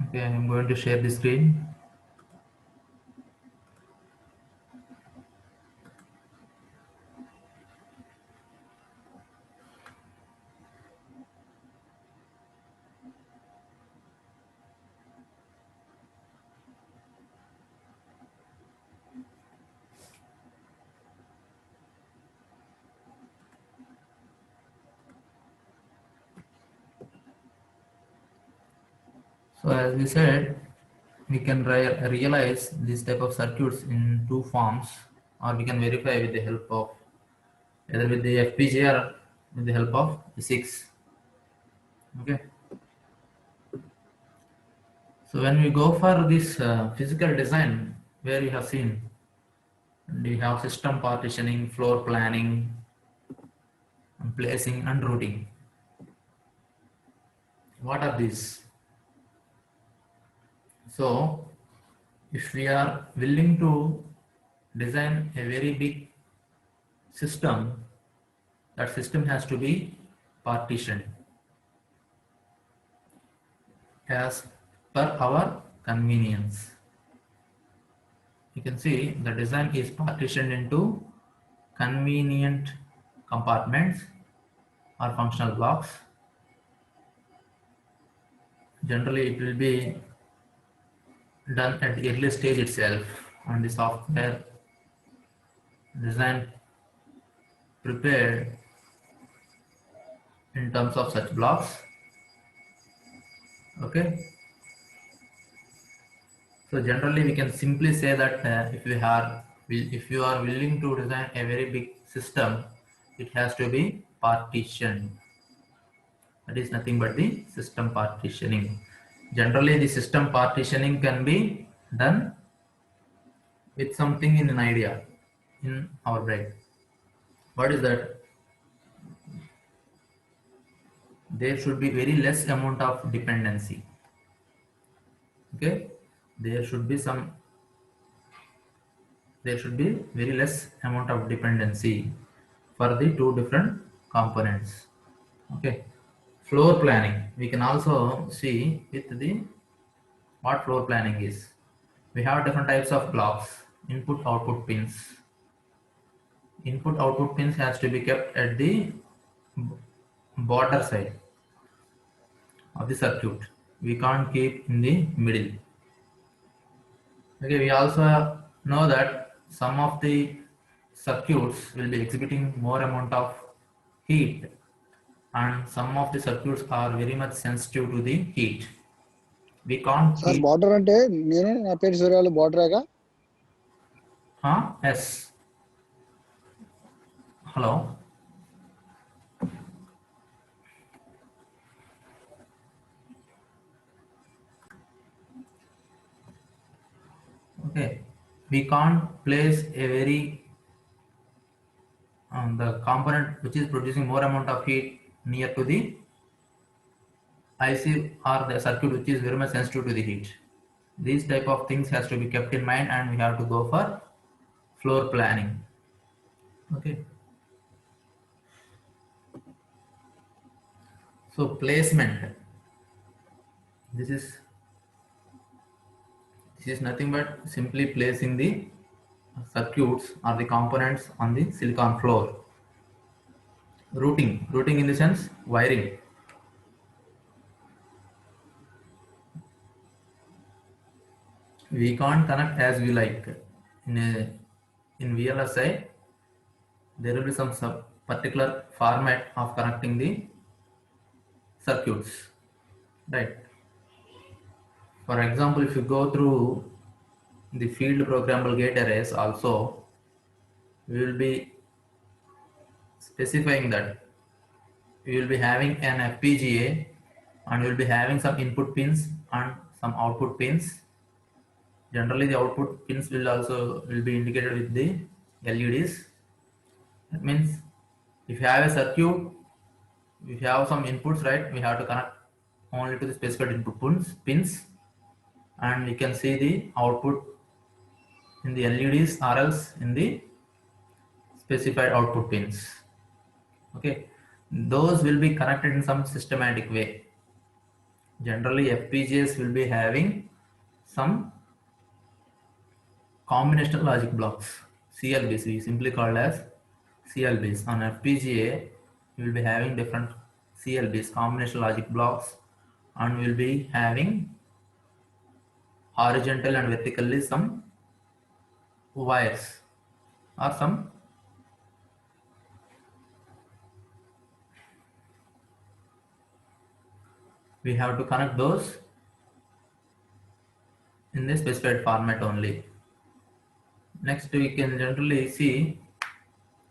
Okay, I'm going to share the screen. So as we said, we can realize this type of circuits in two forms, or we can verify with the help of either with the FPGA or with the help of physics. Okay. So when we go for this physical design, where we have seen we have system partitioning, floor planning, and placing and routing. What are these? So if we are willing to design a very big system, that system has to be partitioned as per our convenience. You can see the design is partitioned into convenient compartments or functional blocks. Generally, it will be done at the early stage itself, and the software design prepared in terms of such blocks. Okay. So generally, we can simply say that if you are willing to design a very big system, it has to be partitioned. That is nothing but the system partitioning. Generally, the system partitioning can be done with something in an idea in our brain. What is that? There should be very less amount of dependency. Okay, there should be very less amount of dependency for the two different components. Okay, floor planning. We can also see with the what floor planning is. We have different types of blocks, input output pins. Input output pins has to be kept at the border side of the circuit. We can't keep in the middle. Okay, we also know that some of the circuits will be exhibiting more amount of heat, and some of the circuits are very much sensitive to the heat. We can't sir keep. Border అంటే నా పేరు సూర్యాలు బార్డరేగా Yes. Hello. Okay, we can't place a very the component which is producing more amount of heat near to the IC or the circuit which is very much sensitive to the heat. These type of things has to be kept in mind, and we have to go for floor planning. Okay. So placement. This is nothing but simply placing the circuits or the components on the silicon floor. Routing in the sense wiring. We can't connect as we like. In VLSI, there will be some particular format of connecting the circuits, right? For example, if you go through the field programmable gate arrays, also we will be specifying that we will be having an FPGA, and we will be having some input pins and some output pins. Generally, the output pins will be indicated with the LEDs. That means if you have a circuit, if you have some inputs, right, we have to connect only to the specified input pins, and we can see the output in the LEDs or else in the specified output pins. Okay, those will be connected in some systematic way. Generally, FPGAs will be having some combinational logic blocks, CLBs, we simply called as CLBs. On FPGA, we will be having different CLBs, combinational logic blocks, and we will be having horizontal and vertically some wires or some we have to connect those in the specified format only. Next, we can generally see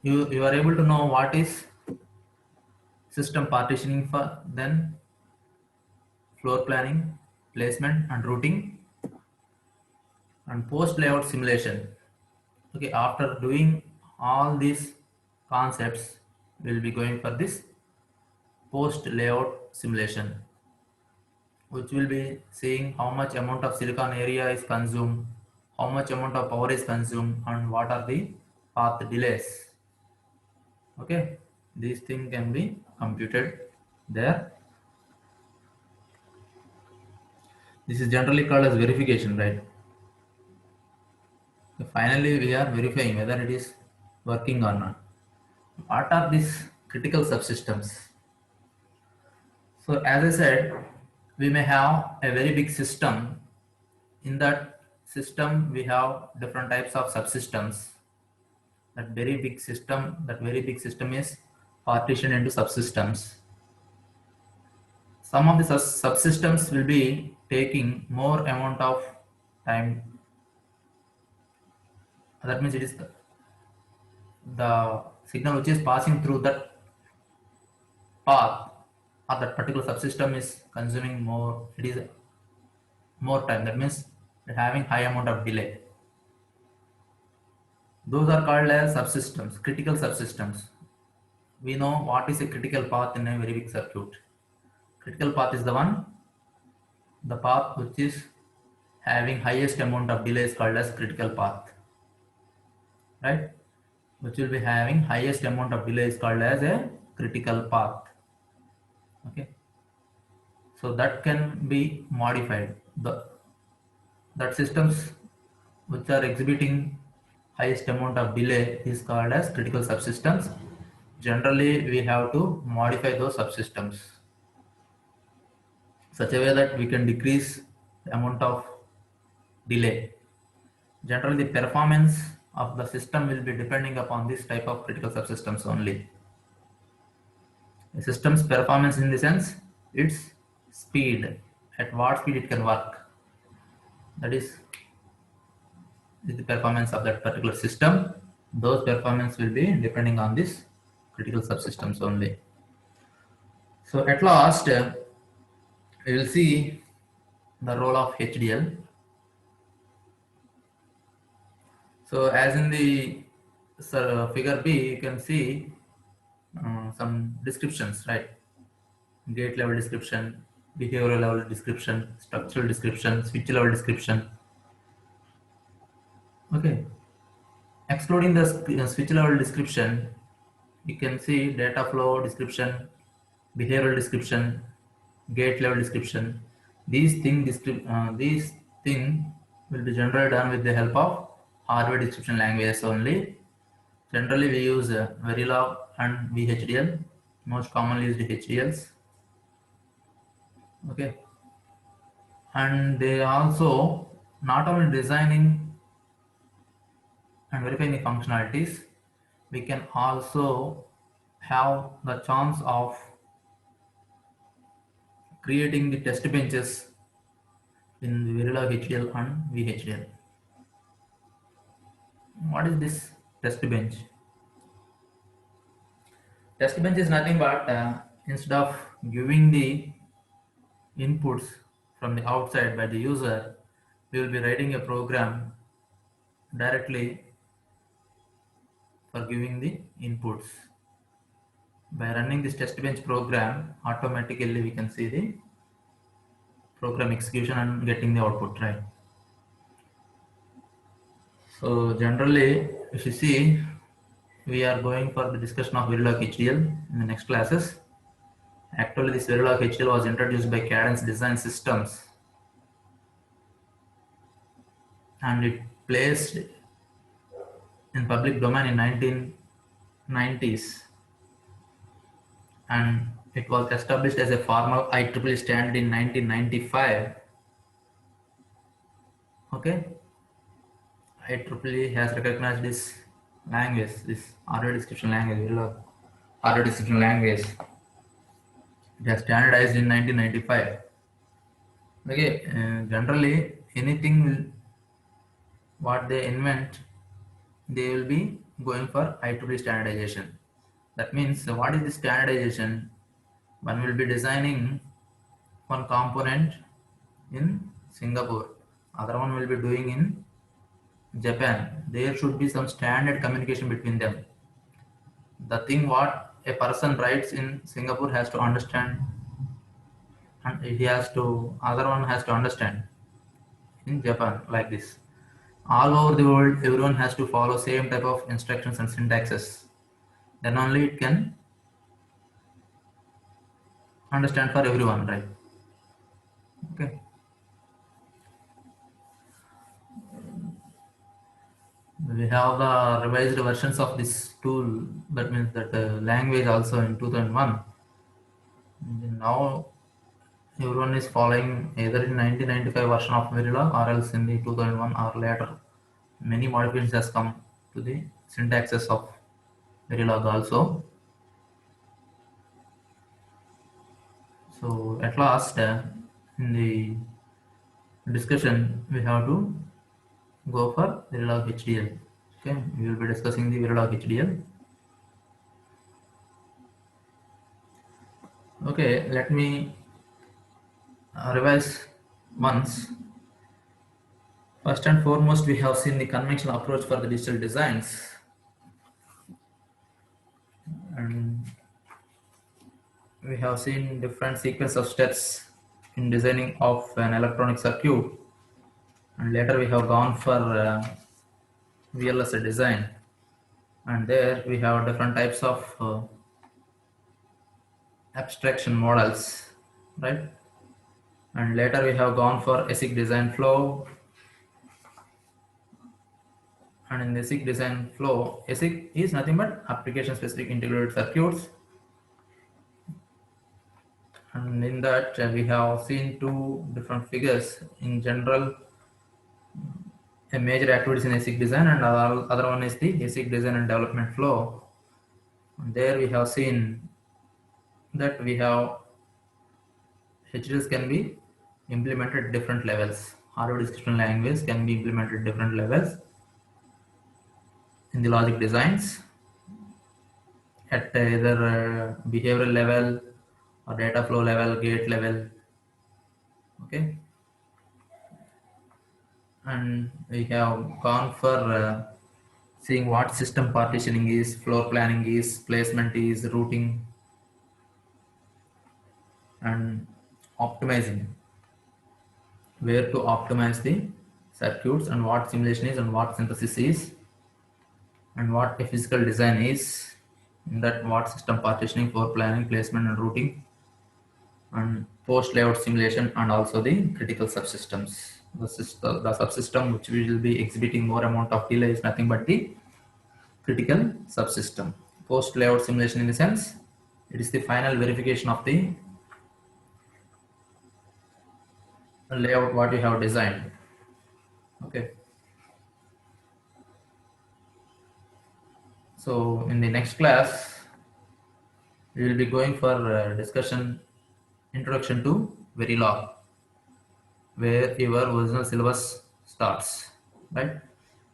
you are able to know what is system partitioning for, then floor planning, placement and routing, and post layout simulation. Okay, after doing all these concepts, we will be going for this post layout simulation, which will be seeing how much amount of silicon area is consumed, how much amount of power is consumed, and what are the path delays. Okay, these things can be computed there. This is generally called as verification, right? So finally, we are verifying whether it is working or not. What are these critical subsystems? So as I said, we may have a very big system. In that system, we have different types of subsystems. That very big system is partitioned into subsystems. Some of the subsystems will be taking more amount of time. That means it is the signal which is passing through that path or that particular subsystem is consuming more. It is more time. That means having high amount of delay. Those are called as subsystems, critical subsystems. We know what is a critical path in a very big circuit. Critical path is the path which is having highest amount of delay is called as critical path, right? Which will be having highest amount of delay is called as a critical path. Okay, so that can be modified. That systems which are exhibiting highest amount of delay is called as critical subsystems. Generally, we have to modify those subsystems such a way that we can decrease the amount of delay. Generally, the performance of the system will be depending upon this type of critical subsystems only. The system's performance in the sense its speed, at what speed it can work. That is the performance of that particular system. Those performance will be depending on this critical subsystems only. So at last, we will see the role of HDL. So as in the figure B, you can see some descriptions, right? Gate level description, behavioral level description, structural description, switch level description. Okay. Excluding the switch level description, you can see data flow description, behavioral description, gate level description. These things will be generally done with the help of hardware description languages only. Generally, we use Verilog and VHDL, most commonly used HDLs. Okay, and they also not only designing and verifying the functionalities, we can also have the chance of creating the test benches in Verilog HDL and VHDL. What is this test bench? Test bench is nothing but instead of giving the inputs from the outside by the user, we will be writing a program directly for giving the inputs. By running this test bench program, automatically we can see the program execution and getting the output, right? So generally, if you see, we are going for the discussion of Verilog HDL in the next classes. Actually, this Verilog HDL was introduced by Cadence Design Systems, and it placed in public domain in 1990s, and it was established as a formal IEEE standard in 1995. Okay, IEEE has recognized this language, this audio description language, Verilog audio description language. It has standardized in 1995. Okay, generally anything what they invent, they will be going for IEEE standardization. That means what is the standardization? One will be designing one component in Singapore, other one will be doing in Japan. There should be some standard communication between them. The thing what a person writes in Singapore has to understand, and he has to other one has to understand in Japan, like this. All over the world, everyone has to follow same type of instructions and syntaxes. Then only it can understand for everyone, right? Okay. We have the revised versions of this tool. That means that language also in 2001. Now everyone is following either in 1995 version of Verilog or else in the 2001 or later. Many modifications has come to the syntaxes of Verilog also. So at last, in the discussion, we have to go for Verilog HDL. Okay, we will be discussing the Verilog HDL. Okay, let me revise once. First and foremost, we have seen the conventional approach for the digital designs, and we have seen different sequence of steps in designing of an electronic circuit, and later we have gone for VLSI design, and there we have different types of abstraction models, right? And later we have gone for ASIC design flow, and in the ASIC design flow, ASIC is nothing but application specific integrated circuits, and in that we have seen two different figures. In general, a major activities in ASIC design, and other one is the ASIC design and development flow. And there we have seen that we have HDLs can be implemented at different levels. Hardware description language can be implemented at different levels in the logic designs, at either behavioral level or data flow level, gate level. Okay, and we have gone for seeing what system partitioning is, floor planning is, placement is, routing, and optimizing, where to optimize the circuits, and what simulation is, and what synthesis is, and what a physical design is, in that what system partitioning, floor planning, placement, and routing, and post layout simulation, and also the critical subsystems. The subsystem which we will be exhibiting more amount of delay is nothing but the critical subsystem. Post layout simulation, in the sense, it is the final verification of the layout what you have designed. Okay, so in the next class we will be going for discussion introduction to Verilog, where your original syllabus starts, right?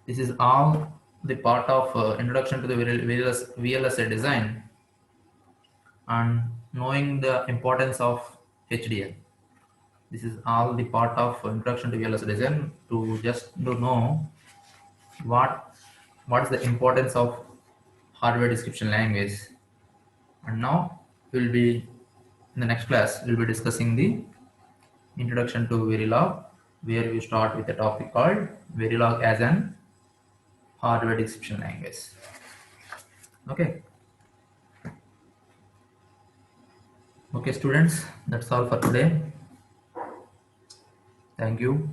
This is all the part of introduction to the VLSI design and knowing the importance of HDL. This is all the part of introduction to VLSI design, to just to know what is the importance of hardware description language. And now we'll be in the next class we'll be discussing the introduction to Verilog, where we start with a topic called Verilog as an hardware description language. Okay. Okay, students, that's all for today. Thank you.